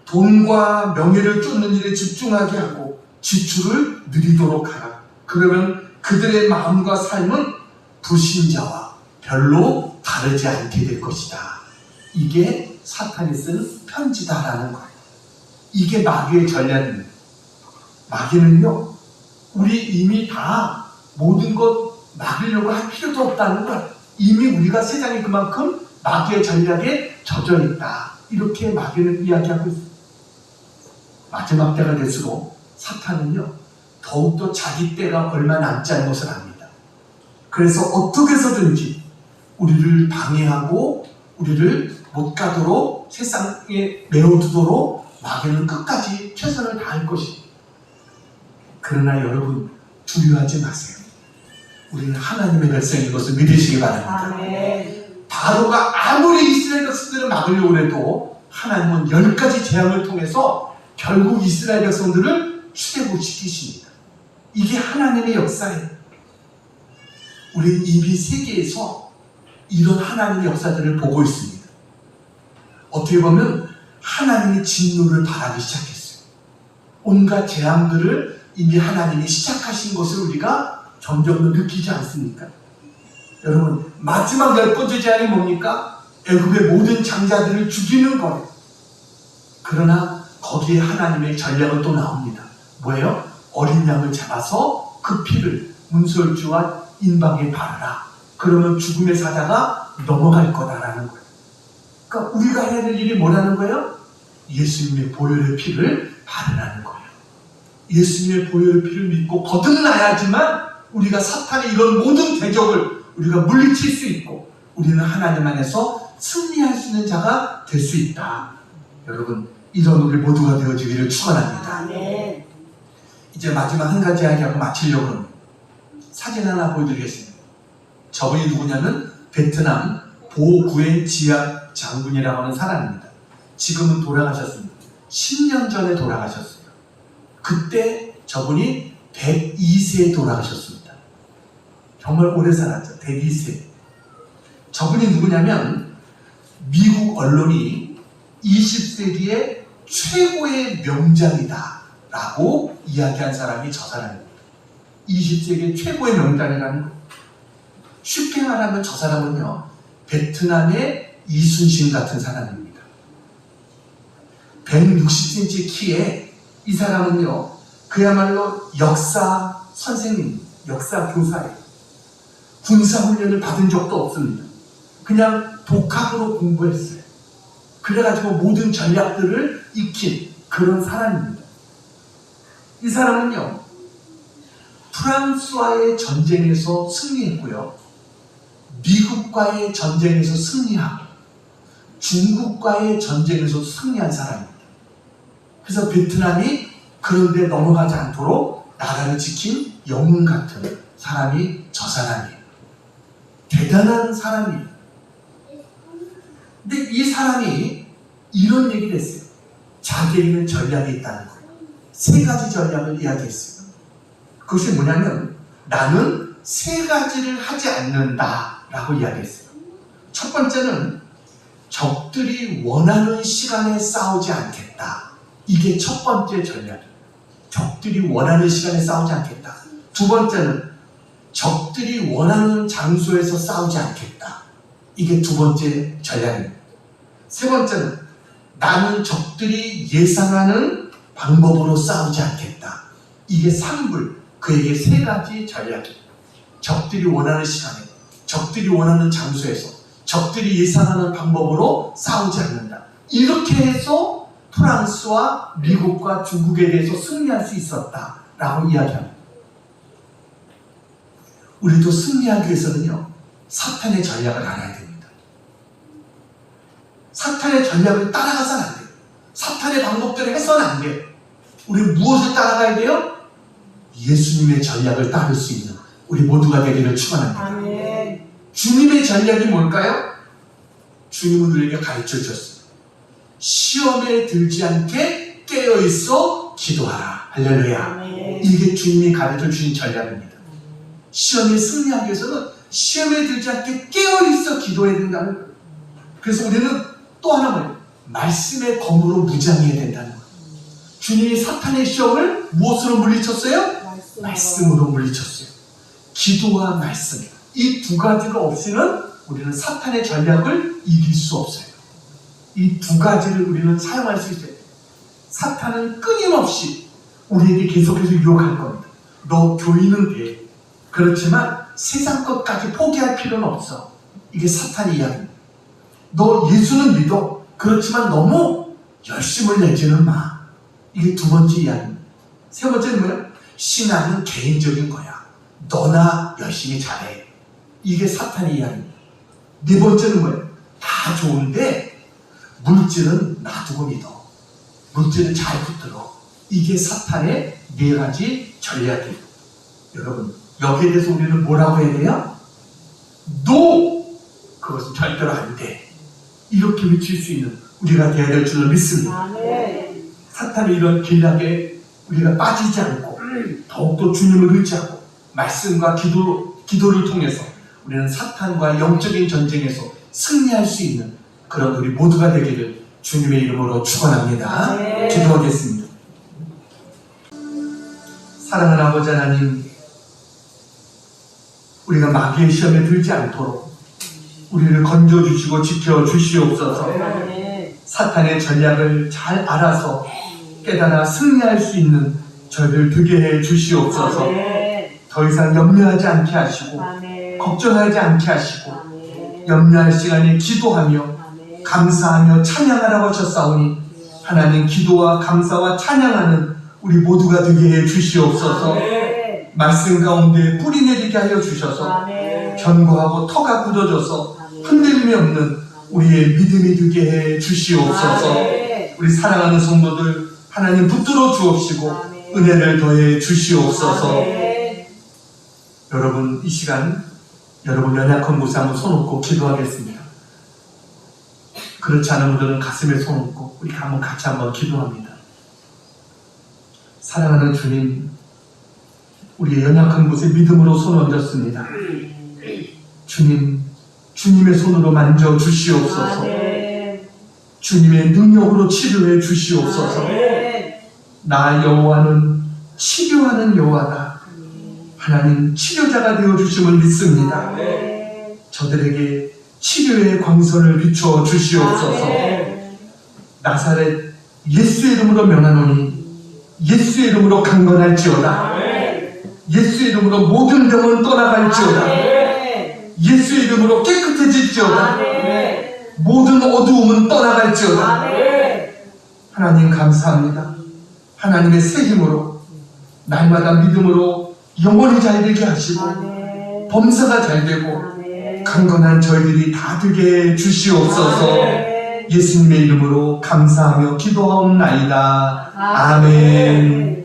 돈과 명예를 쫓는 일에 집중하게 하고 지출을 느리도록 하라. 그러면 그들의 마음과 삶은 불신자와 별로 다르지 않게 될 것이다. 이게 사탄이 쓴 편지다라는 거예요. 이게 마귀의 전략입니다. 마귀는요, 우리 이미 다 모든 것 막으려고 할 필요도 없다는 거예요. 이미 우리가 세상에 그만큼 마귀의 전략에 젖어 있다. 이렇게 마귀는 이야기하고 있습니다. 마지막 때가 될수록 사탄은요, 더욱더 자기 때가 얼마 남지 않은 것을 압니다. 그래서 어떻게 해서든지 우리를 방해하고 우리를 못 가도록 세상에 메워두도록 마귀는 끝까지 최선을 다할 것입니다. 그러나 여러분, 두려워하지 마세요. 우리는 하나님의 백성인 것을 믿으시기 바랍니다. 아멘. 바로가 아무리 이스라엘 백성들을 막으려고 해도 하나님은 10가지 재앙을 통해서 결국 이스라엘 백성들을 출애굽시키십니다. 이게 하나님의 역사예요. 우리는 이미 세계에서 이런 하나님의 역사들을 보고 있습니다. 어떻게 보면 하나님이 진노를 바라기 시작했어요. 온갖 재앙들을 이미 하나님이 시작하신 것을 우리가 점점 더 느끼지 않습니까? 여러분, 마지막 10번째 재앙이 뭡니까? 애굽의 모든 장자들을 죽이는 거예요. 그러나 거기에 하나님의 전략은 또 나옵니다. 뭐예요? 어린 양을 잡아서 그 피를 문설주와 인방에 바르라. 그러면 죽음의 사자가 넘어갈 거다라는 거예요. 그러니까 우리가 해야 될 일이 뭐라는 거예요? 예수님의 보혈의 피를 바르라는 거예요. 예수님의 보혈의 피를 믿고 거듭나야지만 우리가 사탄의 이런 모든 대적을 우리가 물리칠 수 있고 우리는 하나님 안에서 승리할 수 있는 자가 될 수 있다. 여러분, 이런 우리 모두가 되어지기를 축원합니다. 아멘. 이제 마지막 한 가지 이야기하고 마치려고 합니다. 사진 하나 보여드리겠습니다. 저분이 누구냐면 베트남 보구엔 지압 장군이라고 하는 사람입니다. 지금은 돌아가셨습니다. 10년 전에 돌아가셨어요. 그때 저분이 102세에 돌아가셨습니다. 정말 오래 살았죠. 102세. 저분이 누구냐면 미국 언론이 20세기의 최고의 명장이다 라고 이야기한 사람이 저 사람입니다. 20세기의 최고의 명장이라는 거. 쉽게 말하면 저 사람은요, 베트남의 이순신 같은 사람입니다. 160cm 키에 이 사람은요, 그야말로 역사 선생님, 역사 교사예요. 군사훈련을 받은 적도 없습니다. 그냥 독학으로 공부했어요. 그래가지고 모든 전략들을 익힌 그런 사람입니다. 이 사람은요, 프랑스와의 전쟁에서 승리했고요, 미국과의 전쟁에서 승리하고 중국과의 전쟁에서 승리한 사람입니다. 그래서 베트남이 그런데 넘어가지 않도록 나라를 지킨 영웅 같은 사람이 저 사람이에요. 대단한 사람이에요. 근데 이 사람이 이런 얘기를 했어요. 자기에게는 전략이 있다는 거예요. 3가지 전략을 이야기했어요. 그것이 뭐냐면 나는 3가지를 하지 않는다 라고 이야기했어요. 첫 번째는 적들이 원하는 시간에 싸우지 않겠다. 이게 첫 번째 전략이에요. 적들이 원하는 시간에 싸우지 않겠다. 두 번째는 적들이 원하는 장소에서 싸우지 않겠다. 이게 두 번째 전략입니다. 세 번째는 나는 적들이 예상하는 방법으로 싸우지 않겠다. 이게 3불, 그에게 3가지 전략이에요. 적들이 원하는 시간에, 적들이 원하는 장소에서, 적들이 예상하는 방법으로 싸우지 않는다. 이렇게 해서 프랑스와 미국과 중국에 대해서 승리할 수 있었다라고 이야기합니다. 우리도 승리하기 위해서는요, 사탄의 전략을 알아야 됩니다. 사탄의 전략을 따라가서는 안 돼요. 사탄의 방법대로 해서는 안 돼요. 우리 무엇을 따라가야 돼요? 예수님의 전략을 따를 수 있는 우리 모두가 되기를 축원합니다. 아멘. 주님의 전략이 뭘까요? 주님은 우리에게 가르쳐 주셨습니다. 시험에 들지 않게 깨어있어 기도하라. 할렐루야. 아멘. 이게 주님이 가르쳐 주신 전략입니다. 시험에 승리하기 위해서는 시험에 들지 않게 깨어있어 기도해야 된다는 거예요. 그래서 우리는 또 하나 뭐예요? 말씀의 검으로 무장해야 된다는 거예요. 주님이 사탄의 시험을 무엇으로 물리쳤어요? 말씀으로 물리쳤어요. 기도와 말씀. 이 두 가지가 없이는 우리는 사탄의 전략을 이길 수 없어요. 이 두 가지를 우리는 사용할 수 있어요. 사탄은 끊임없이 우리에게 계속해서 유혹할 겁니다. 너 교인은 돼. 그렇지만 세상 것까지 포기할 필요는 없어. 이게 사탄의 이야기입니다. 너 예수는 믿어. 그렇지만 너무 열심을 내지는 마. 이게 두 번째 이야기입니다. 세 번째는 뭐야? 신앙은 개인적인 거야. 너나 열심히 잘해. 이게 사탄의 이야기입니다. 네 번째는 뭐예요? 다 좋은데 물질은 놔두고 믿어. 물질은 잘 붙들어. 이게 사탄의 네 가지 전략이에요. 여러분, 여기에 대해서 우리는 뭐라고 해야 돼요? NO! 그것은 절대로 안 돼. 이렇게 외칠 수 있는 우리가 되어야 될 줄로 믿습니다. 아멘. 사탄의 이런 길락에 우리가 빠지지 않고 더욱더 주님을 의지하고 말씀과 기도를 통해서 우리는 사탄과 영적인 전쟁에서 승리할 수 있는 그런 우리 모두가 되기를 주님의 이름으로 축원합니다. 네. 기도하겠습니다. 사랑하는 아버지 하나님, 우리가 마귀의 시험에 들지 않도록 우리를 건져주시고 지켜주시옵소서. 아멘. 사탄의 전략을 잘 알아서 깨달아 승리할 수 있는 저희를 되게 해 주시옵소서. 아멘. 더 이상 염려하지 않게 하시고 아멘. 걱정하지 않게 하시고 아멘. 염려할 시간에 기도하며 아멘. 감사하며 찬양하라고 하셨사오니 하나님 기도와 감사와 찬양하는 우리 모두가 되게 해 주시옵소서. 아멘. 말씀 가운데 뿌리 내리게 하여 주셔서 아멘. 견고하고 터가 굳어져서 아멘. 흔들림이 없는 우리의 믿음이 되게 해 주시옵소서. 아멘. 우리 사랑하는 성도들 하나님 붙들어 주옵시고 아멘. 은혜를 더해 주시옵소서. 아멘. 여러분, 이 시간 여러분 연약한 곳에 한번 손 얹고 기도하겠습니다. 그렇지 않은 분들은 가슴에 손 얹고 우리 한번 같이 한번 기도합니다. 사랑하는 주님, 우리의 연약한 곳에 믿음으로 손 얹었습니다. 주님, 주님의 손으로 만져 주시옵소서. 아멘. 주님의 능력으로 치료해 주시옵소서. 아멘. 나 여호와는 치료하는 여호와다. 하나님 치료자가 되어 주심을 믿습니다. 아멘. 저들에게 치료의 광선을 비추어 주시옵소서. 아멘. 나사렛 예수의 이름으로 명하노니 예수의 이름으로 강건할지어다. 아멘. 예수의 이름으로 모든 병은 떠나갈지어다. 아멘. 예수의 이름으로 깨끗해질지어다. 아멘. 모든 어두움은 떠나갈지어다. 아멘. 하나님 감사합니다. 하나님의 새 힘으로 날마다 믿음으로 영혼이 잘 되게 하시고 아멘. 범사가 잘 되고 아멘. 강건한 저희들이 다 되게 해 주시옵소서. 아멘. 예수님의 이름으로 감사하며 기도하옵나이다. 아멘.